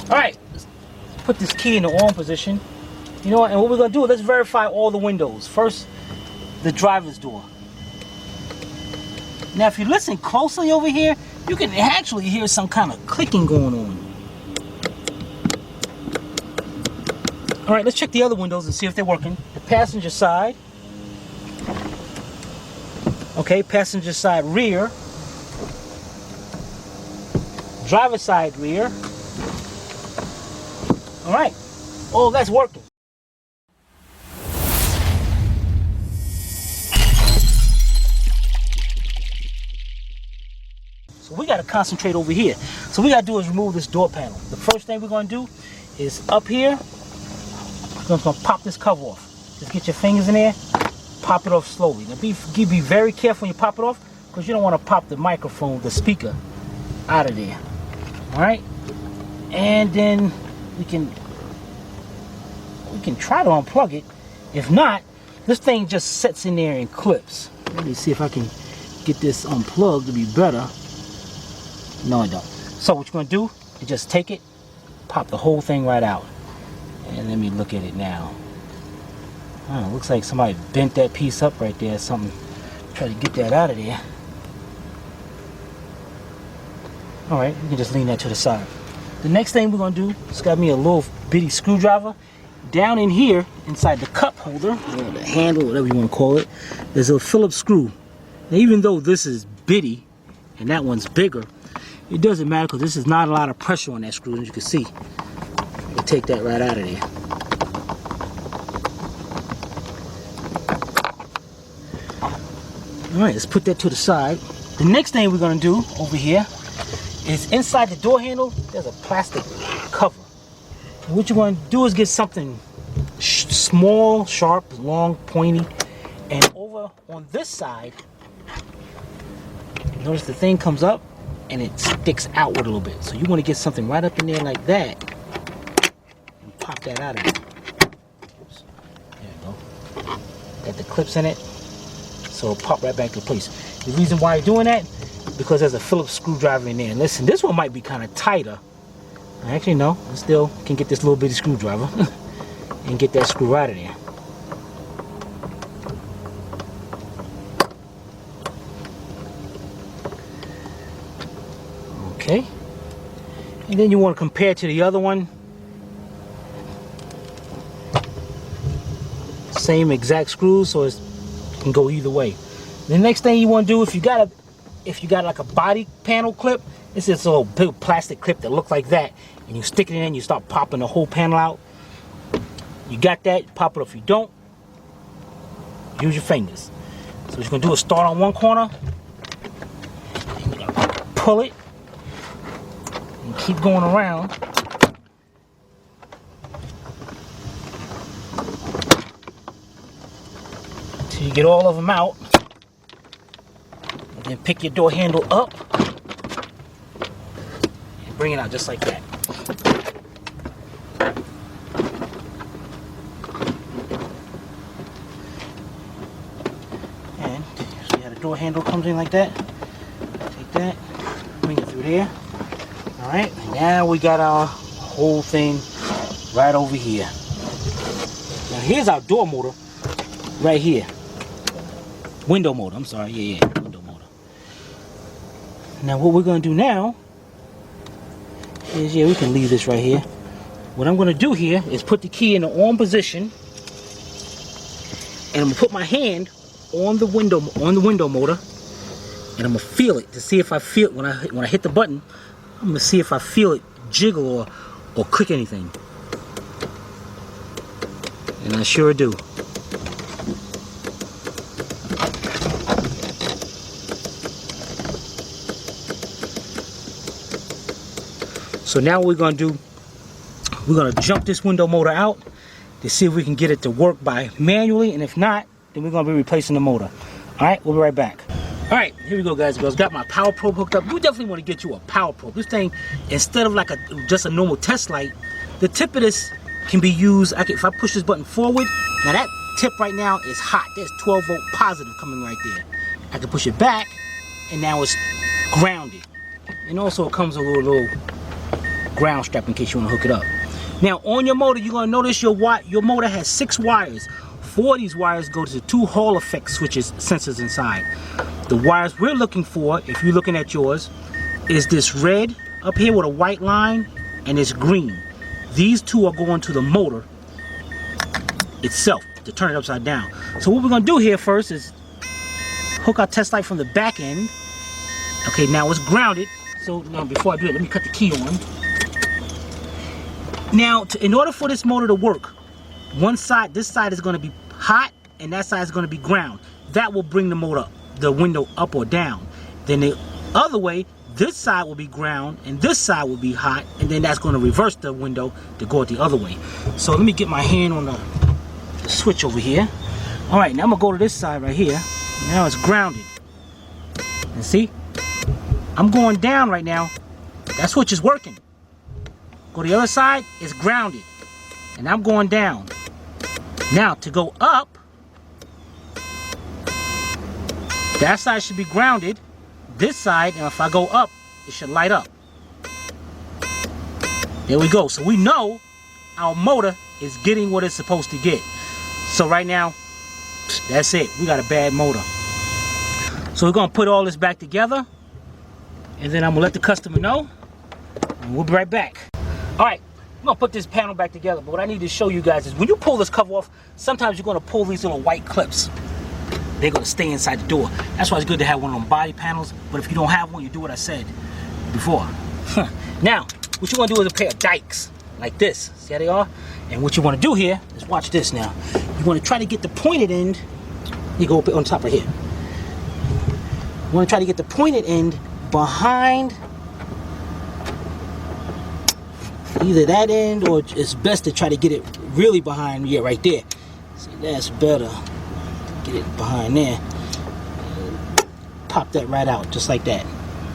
Alright, let's put this key in the on position. You know what, and what we're going to do, let's verify all the windows. First, the driver's door. Now if you listen closely over here, you can actually hear some kind of clicking going on. Alright, let's check the other windows and see if they're working. The passenger side. Okay, passenger side rear. Driver side rear. Alright, all that's working. So we got to concentrate over here. So what we got to do is remove this door panel. The first thing we're going to do is up here, we're going to pop this cover off. Just get your fingers in there, pop it off slowly. Now be very careful when you pop it off, because you don't want to pop the microphone, the speaker, out of there. Alright? And then we can try to unplug it. If not, this thing just sits in there and clips. Let me see if I can get this unplugged to be better. No, I don't. So what you're going to do is just take it, pop the whole thing right out. And let me look at it now. Oh, looks like somebody bent that piece up right there. Something. Try to get that out of there. Alright, you can just lean that to the side. The next thing we're going to do is got me a little bitty screwdriver. Down in here, inside the cup holder, or the handle, whatever you want to call it, there's a Phillips screw. Now even though this is bitty and that one's bigger, it doesn't matter because this is not a lot of pressure on that screw, as you can see. We'll take that right out of there. Alright, let's put that to the side. The next thing we're going to do over here is inside the door handle, there's a plastic cover. And what you're going to do is get something small, sharp, long, pointy, and over on this side, notice the thing comes up and it sticks outward a little bit. So you want to get something right up in there like that and pop that out of there. Oops. There you go. Got the clips in it, so it'll pop right back into place. The reason why you're doing that, because there's a Phillips screwdriver in there. And listen, this one might be kind of tighter. Actually, no, I still can get this little bitty screwdriver and get that screw out of there. Okay, and then you want to compare it to the other one. Same exact screws, so it can go either way. The next thing you want to do, if you got like a body panel clip, this is a little big plastic clip that looks like that, and you stick it in and you start popping the whole panel out. You got that, pop it. If you don't, use your fingers. So what you're going to do is start on one corner, and you're going to pull it, and keep going around. Till you get all of them out. And then pick your door handle up, and bring it out just like that. And see how the door handle comes in like that? Take that, bring it through there. Alright, now we got our whole thing right over here. Now here's our door motor right here. Window motor, I'm sorry, yeah, window motor. Now what we're going to do now is, we can leave this right here. What I'm going to do here is put the key in the on position, and I'm going to put my hand on the window motor, and I'm going to feel it to see if I feel it when I hit the button. I'm going to see if I feel it jiggle or click anything. And I sure do. So now what we're going to do, we're going to jump this window motor out to see if we can get it to work by manually, and if not, then we're going to be replacing the motor. Alright, we'll be right back. Alright, here we go, guys and girls. Got my power probe hooked up. We definitely want to get you a power probe. This thing, instead of like just a normal test light, the tip of this can be used. If I push this button forward, now that tip right now is hot. There's 12 volt positive coming right there. I can push it back, and now it's grounded. And also it comes with a little ground strap in case you want to hook it up. Now on your motor, you're going to notice your motor has 6 wires. 4 of these wires go to the 2 Hall effect switches sensors inside. The wires we're looking for, if you're looking at yours, is this red up here with a white line and this green. These 2 are going to the motor itself to turn it upside down. So what we're going to do here first is hook our test light from the back end. Okay, now it's grounded. So now before I do it, let me cut the key on. Now, in order for this motor to work, this side is going to be hot and that side is going to be ground. That will bring the window up or down. Then the other way, this side will be ground and this side will be hot, and then that's going to reverse the window to go the other way. So let me get my hand on the switch over here. All right, now I'm going to go to this side right here. Now it's grounded. And see, I'm going down right now. That switch is working. Go to the other side, it's grounded. And I'm going down. Now to go up, that side should be grounded. This side, and if I go up, it should light up. There we go. So we know our motor is getting what it's supposed to get. So right now, that's it. We got a bad motor. So we're going to put all this back together, and then I'm going to let the customer know, and we'll be right back. All right, I'm going to put this panel back together, but what I need to show you guys is when you pull this cover off, sometimes you're going to pull these little white clips. They're going to stay inside the door. That's why it's good to have one of them body panels, but if you don't have one, you do what I said before. Now, what you want to do is a pair of dikes like this. See how they are? And what you want to do here is watch this now. You want to try to get the pointed end. You go up on top right here. You want to try to get the pointed end behind either that end, or it's best to try to get it really behind. Yeah, right there. See, that's better. Get it behind there. Pop that right out, just like that.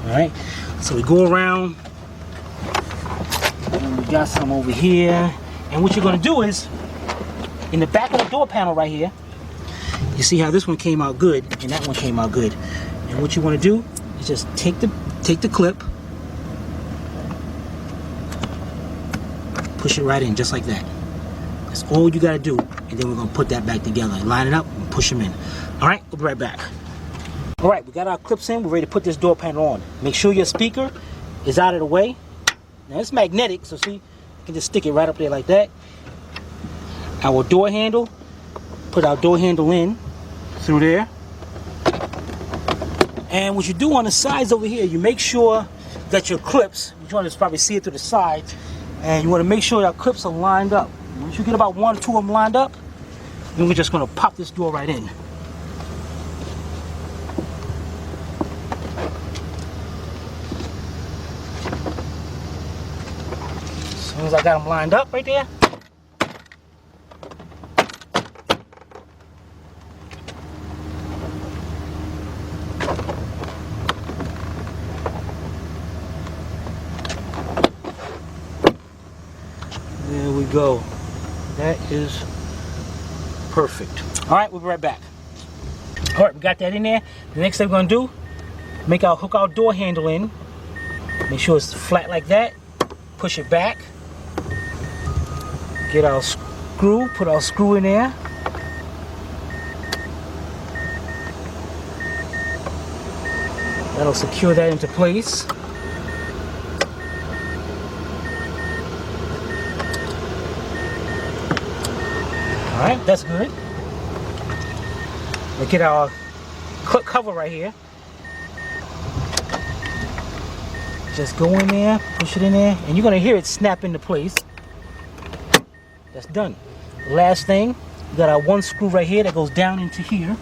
All right. So we go around, and we got some over here. And what you're going to do is, in the back of the door panel right here, you see how this one came out good and that one came out good. And what you want to do is just take the clip, push it right in, just like that. That's all you got to do. And then we're going to put that back together. Line it up and push them in. All right, we'll be right back. All right, we got our clips in. We're ready to put this door panel on. Make sure your speaker is out of the way. Now it's magnetic, so see, you can just stick it right up there like that. Our door handle, put our door handle in through there. And what you do on the sides over here, you make sure that your clips, you want to probably see it through the sides, and you want to make sure that clips are lined up. Once you get about 1 or 2 of them lined up, then we're just going to pop this door right in. As soon as I got them lined up right there, there we go. That is perfect. All right, we'll be right back. All right, we got that in there. The next thing we're gonna do, hook our door handle in. Make sure it's flat like that. Push it back. Get our screw, put our screw in there. That'll secure that into place. All right, that's good. We'll get our cover right here. Just go in there, push it in there, and you're gonna hear it snap into place. That's done. Last thing, we got our 1 screw right here that goes down into here.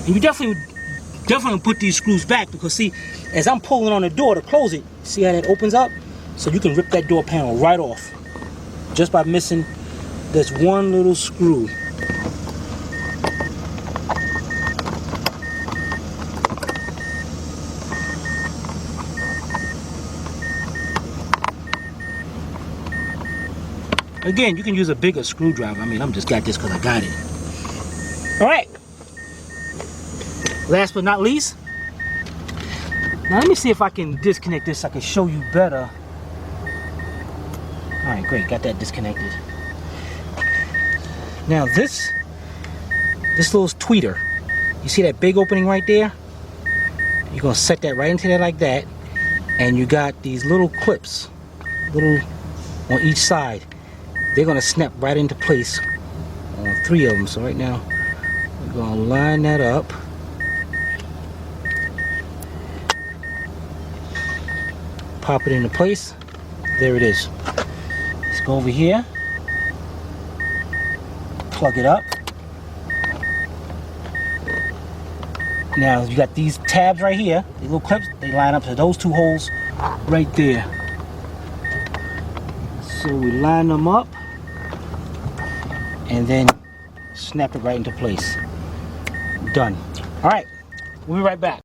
And you definitely put these screws back, because see, as I'm pulling on the door to close it, see how that opens up? So you can rip that door panel right off just by missing this 1 little screw. Again, you can use a bigger screwdriver. I mean, I'm just got this because I got it. All right. Last but not least, Now let me see if I can disconnect this so I can show you better. Alright, great, got that disconnected. Now this little tweeter, you see that big opening right there? You're gonna set that right into there like that, and you got these little clips, little on each side. They're gonna snap right into place on 3 of them. So right now, we're gonna line that up. Pop it into place. There it is. Let's go over here. Plug it up. Now you got these tabs right here, these little clips, they line up to those 2 holes right there. So we line them up and then snap it right into place. Done. Alright, we'll be right back.